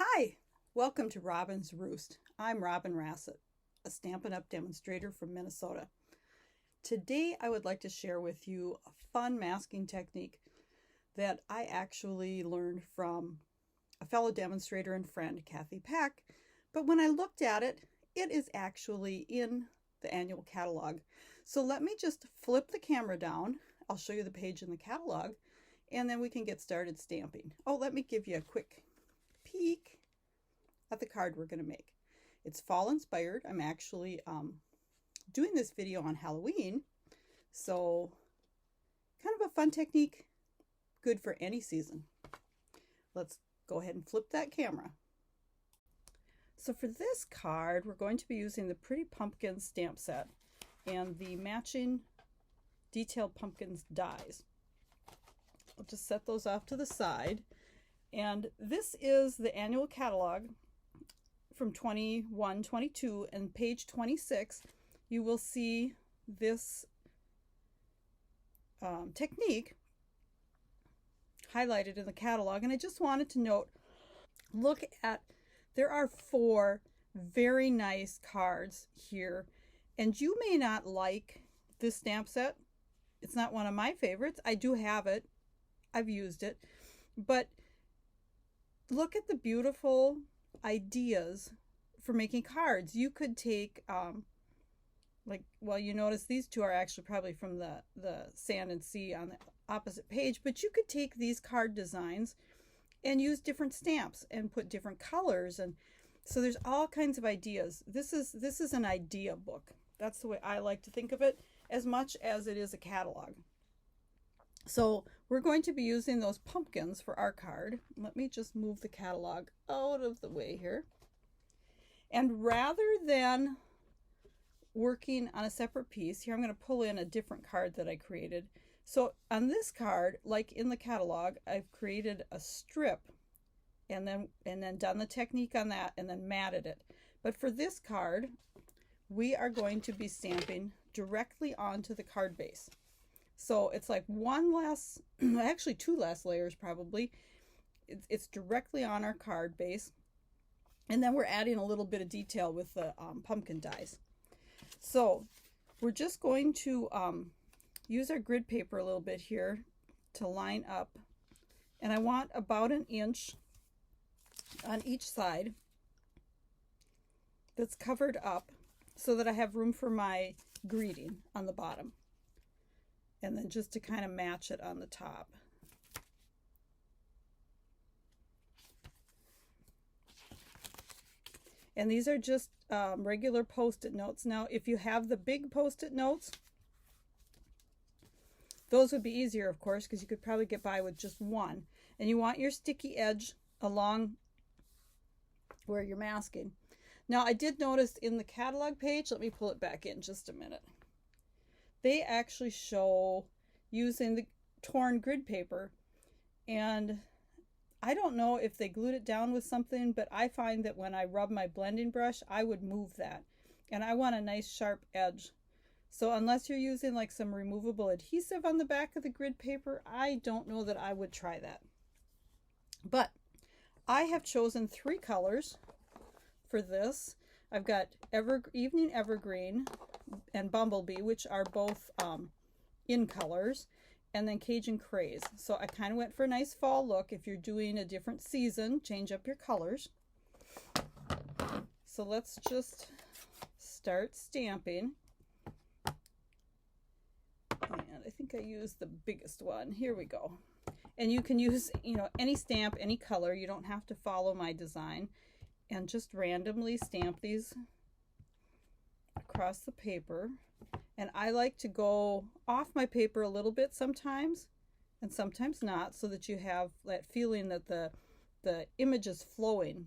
Hi, welcome to Robyn's Roost. I'm Robyn Rasset, a Stampin' Up! Demonstrator from Minnesota. Today I would like to share with you a fun masking technique that I actually learned from a fellow demonstrator and friend, Kathy Pack, but when I looked at it, it is actually in the annual catalog. So let me just flip the camera down. I'll show you the page in the catalog, and then we can get started stamping. Oh, let me give you a quick peek at the card we're going to make. It's fall inspired. I'm actually doing this video on Halloween, so kind of a fun technique, good for any season. Let's go ahead and flip that camera. So for this card, we're going to be using the Pretty Pumpkins stamp set and the matching detailed pumpkins dies. I'll just set those off to the side. And this is the annual catalog from 21-22, and page 26 you will see this technique highlighted in the catalog. And I just wanted to note, look at, there are 4 very nice cards here, and you may not like this stamp set. It's not one of my favorites. I do have it, I've used it, but look at the beautiful ideas for making cards. You could take you notice these 2 are actually probably from the sand and sea on the opposite page, but you could take these card designs and use different stamps and put different colors, and so there's all kinds of ideas. This is an idea book. That's the way I like to think of it, as much as it is a catalog. So we're going to be using those pumpkins for our card. Let me just move the catalog out of the way here. And rather than working on a separate piece, here I'm going to pull in a different card that I created. So on this card, like in the catalog, I've created a strip and then done the technique on that and then matted it. But for this card, we are going to be stamping directly onto the card base. So it's like actually 2 less layers probably. It's directly on our card base. And then we're adding a little bit of detail with the pumpkin dies. So we're just going to use our grid paper a little bit here to line up. And I want about 1 inch on each side that's covered up so that I have room for my greeting on the bottom. And then just to kind of match it on the top. And these are just regular Post-it notes. Now, if you have the big Post-it notes, those would be easier, of course, because you could probably get by with just 1. And you want your sticky edge along where you're masking. Now, I did notice in the catalog page, let me pull it back in just a minute. They actually show using the torn grid paper, and I don't know if they glued it down with something, but I find that when I rub my blending brush, I would move that, and I want a nice sharp edge. So unless you're using like some removable adhesive on the back of the grid paper, I don't know that I would try that. But I have chosen 3 colors for this. I've got Evening Evergreen and Bumblebee, which are both in colors, and then Cajun Craze. So I kind of went for a nice fall look. If you're doing a different season, change up your colors. So let's just start stamping. And I think I used the biggest one. Here we go. And you can use, any stamp, any color. You don't have to follow my design. And just randomly stamp these across the paper. And I like to go off my paper a little bit sometimes and sometimes not, so that you have that feeling that the image is flowing.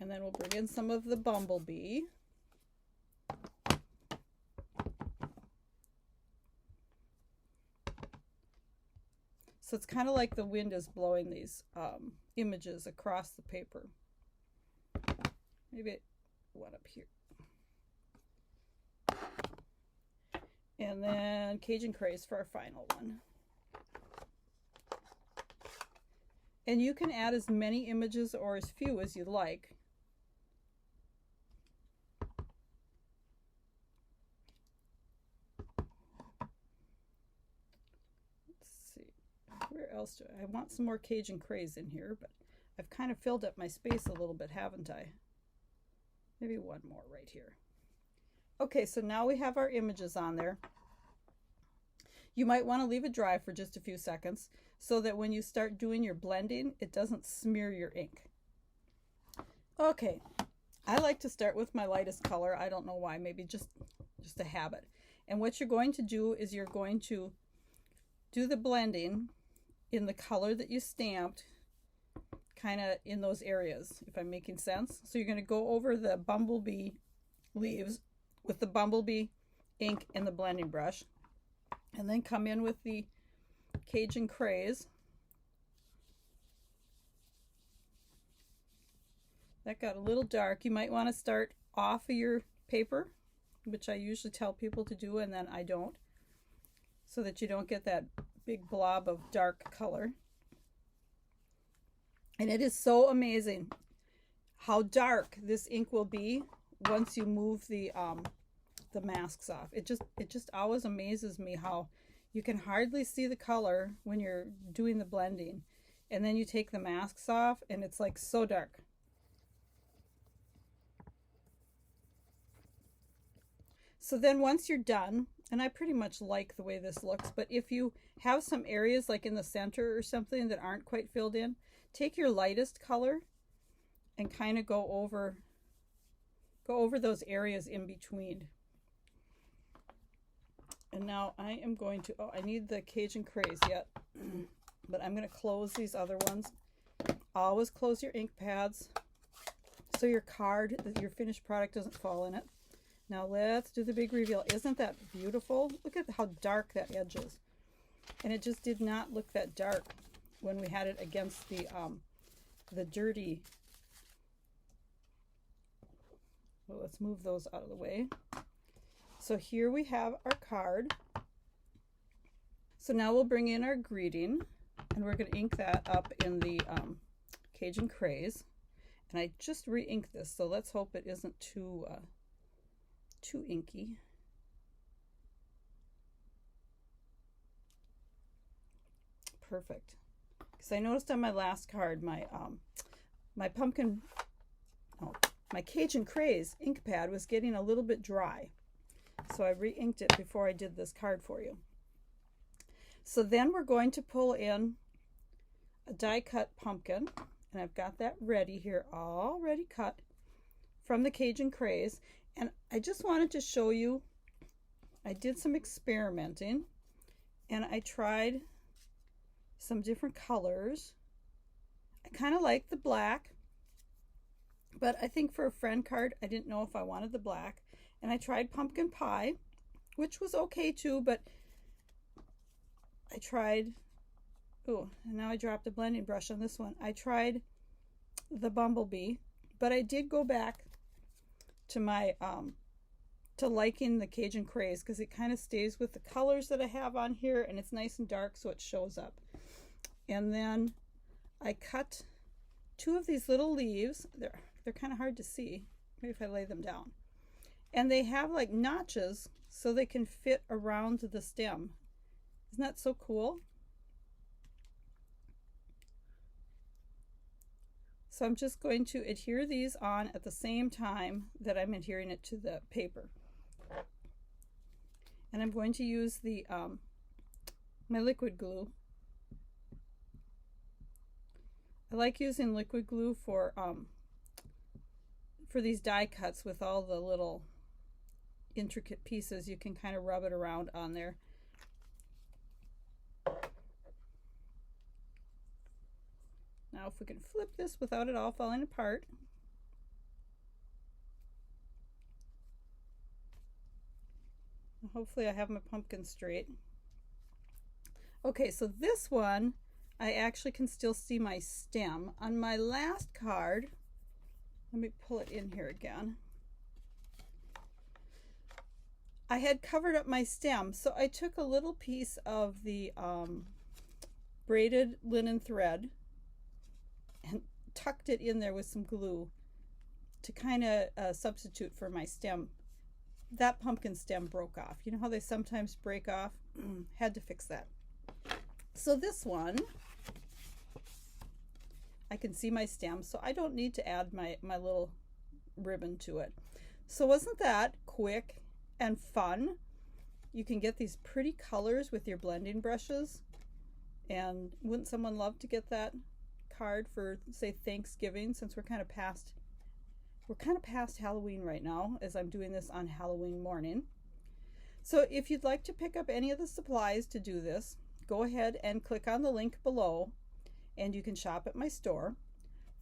And then we'll bring in some of the Bumblebee. So it's kind of like the wind is blowing these images across the paper. Maybe one up here. And then Cajun Craze for our final one. And you can add as many images or as few as you like. Let's see, where else do I want some more Cajun craze in here, but I've kind of filled up my space a little bit, haven't I? Maybe one more right here. Okay, so now we have our images on there. You might want to leave it dry for just a few seconds so that when you start doing your blending, it doesn't smear your ink. Okay, I like to start with my lightest color. I don't know why, maybe just a habit. And what you're going to do is you're going to do the blending in the color that you stamped, kind of in those areas, if I'm making sense. So you're going to go over the bumblebee leaves with the bumblebee ink and the blending brush, and then come in with the Cajun craze. That got a little dark. You might want to start off of your paper, which I usually tell people to do, and then I don't, so that you don't get that big blob of dark color. And it is so amazing how dark this ink will be once you move the masks off. It just always amazes me how you can hardly see the color when you're doing the blending, and then you take the masks off and it's like so dark. So then once you're done, and I pretty much like the way this looks, but if you have some areas like in the center or something that aren't quite filled in, take your lightest color and kind of go over those areas in between. And now I am going to, I need the Cajun craze yet, but I'm going to close these other ones. Always close your ink pads so your card, your finished product, doesn't fall in it. Now let's do the big reveal. Isn't that beautiful? Look at how dark that edge is. And it just did not look that dark when we had it against the dirty. Well, let's move those out of the way. So here we have our card. So now we'll bring in our greeting, and we're going to ink that up in the Cajun craze. And I just re-inked this, so let's hope it isn't too inky. Perfect. Because I noticed on my last card, my Cajun craze ink pad was getting a little bit dry. So I re-inked it before I did this card for you. So then we're going to pull in a die cut pumpkin, and I've got that ready here, already cut from the Cajun craze. And I just wanted to show you, I did some experimenting, and I tried some different colors. I kind of like the black, but I think for a friend card, I didn't know if I wanted the black. And I tried pumpkin pie, which was okay too, but I tried, oh, and now I dropped a blending brush on this one. I tried the bumblebee, but I did go back to my, to liking the Cajun craze, because it kind of stays with the colors that I have on here, and it's nice and dark so it shows up. And then I cut two of these little leaves. They're kind of hard to see, maybe if I lay them down. And they have like notches so they can fit around the stem. Isn't that so cool? So I'm just going to adhere these on at the same time that I'm adhering it to the paper. And I'm going to use the my liquid glue. I like using liquid glue for these die cuts with all the little intricate pieces. You can kind of rub it around on there. Now if we can flip this without it all falling apart. Hopefully I have my pumpkin straight. Okay, so this one, I actually can still see my stem. On my last card, let me pull it in here again. I had covered up my stem, so I took a little piece of the braided linen thread, tucked it in there with some glue to kind of substitute for my stem. That pumpkin stem broke off. You know how they sometimes break off? Had to fix that. So this one, I can see my stem, so I don't need to add my little ribbon to it. So wasn't that quick and fun? You can get these pretty colors with your blending brushes. And wouldn't someone love to get that card for, say, Thanksgiving, since we're kind of past Halloween right now, as I'm doing this on Halloween morning. So if you'd like to pick up any of the supplies to do this, go ahead and click on the link below and you can shop at my store.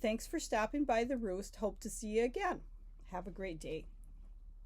Thanks for stopping by the Roost. Hope to see you again. Have a great day.